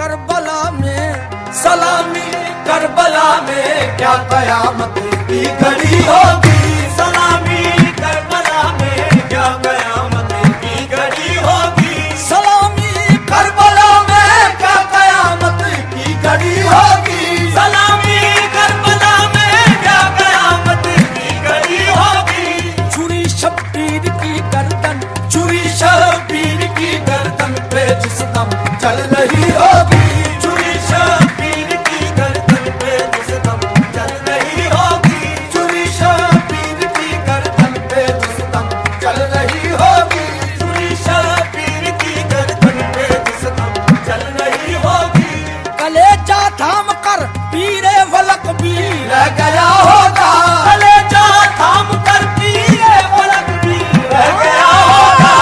Karbala में, सलामी Karbala में क्या कयामत की घड़ी होगी। सलामी करबला में क्या कयामत की घड़ी होगी। सलामी करबला में क्या कयामत की घड़ी होगी। सलामी करबला में क्या कयामत की घड़ी होगी। छुरी शब्बीर की गर्दन, छुरी शब्बीर की गर्दन पे जिस दम चल रही होगी। छुरी शब्बीर की गर्दन पे जिस दम चल रही होगी। छुरी शब्बीर की गर्दन पे जिस दम चल रही होगी। छुरी शब्बीर की गर्दन पे जिस दम चल रही होगी। कलेजा थाम कर पीरे फलक भी रह गया होगा। कलेजा थाम कर पीरे फलक भी रह गया होगा।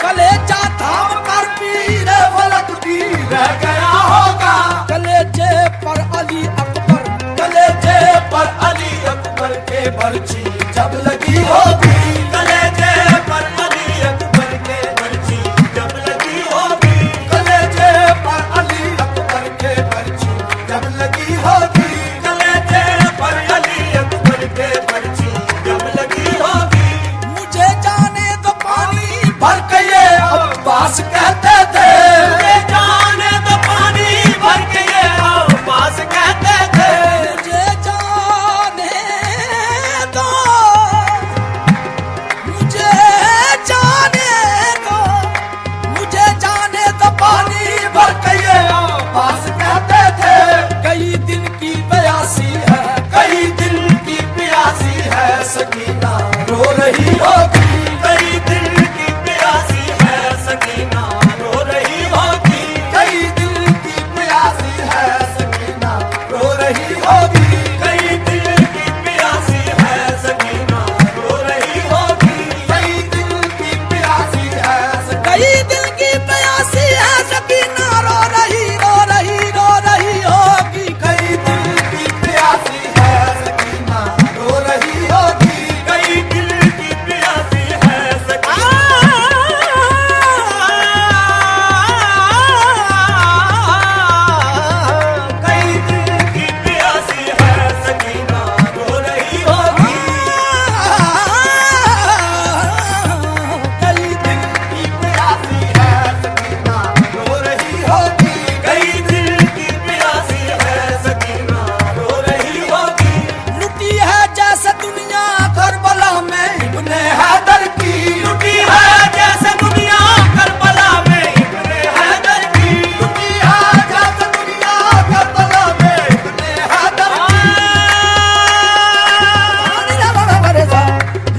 कलेजा थाम कर पीरे फलक भी रह गया होगा। कलेजे पर अली अकबर, कलेजे पर अली अकबर के बर्छी जब लगी होगी। कलेजे पर अली अकबर के बर्छी जब लगी होगी। कलेजे पर अली अकबर के बर्छी जब लगी होगी। कलेजे पर अली अकबर के बर्छी जब लगी होगी। मुझे जाने दो पानी भर के ये अब्बास कहते थे। मुझे जाने दो पानी भर के ये अब्बास कहते थे। मुझे जाने दो, मुझे जाने दो, मुझे जाने दो पानी भर के ये अब्बास कहते थे। कई दिन की प्यासी है, कई दिन की प्यासी है सकीना रो रही होगी। कई दिन की प्यासी है सकीना रो रही होगी। कई दिन की प्यासी है सकीना रो रही होगी। कई दिन की प्यासी है सकीना रो रही होगी। कई दिन की प्यासी है, कई दिन की प्यासी है सकीना रो रही, रो रही, रो रही होगी। कई दिन की प्यासी है सकीना रो रही होगी। कई दिल की प्यासी है सकीना। कई दिल की प्यासी है सकीना रो रही होगी। कई दिल की प्यासी है सकीना रो रही होगी। कई दिल की प्यासी है सकीना रो रही होगी। लुटी है जैसे दुनिया करबला में इब्ने हैदर की। लुटी है जैसे दुनिया करबला में इब्ने हैदर की। लुटी है जैसे दुनिया करबला में इब्ने हैदर की।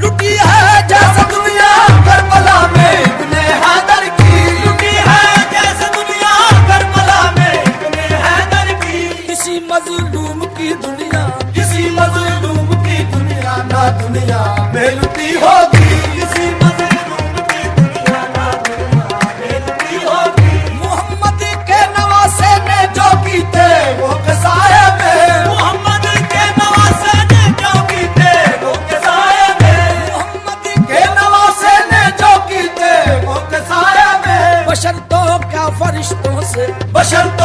लुटी है जैसे दुनिया करबला में इब्ने हैदर की। लुटी है जैसे दुनिया करबला में इब्ने हैदर की। किसी मजलूम की दुनिया, किसी मजलूम की दुनिया ना दुनिया में लुटी होगी। किसी मजलूम की दुनिया ना दुनिया में लुटी होगी। मोहम्मद के नवासे ने जो की थे वो कसाए में। मोहम्मद के नवासे ने जो की थे वो कसाए में। मोहम्मद के नवासे ने जो की थे वो कसाए में। बशर तो क्या फरिश्तों से, बशर तो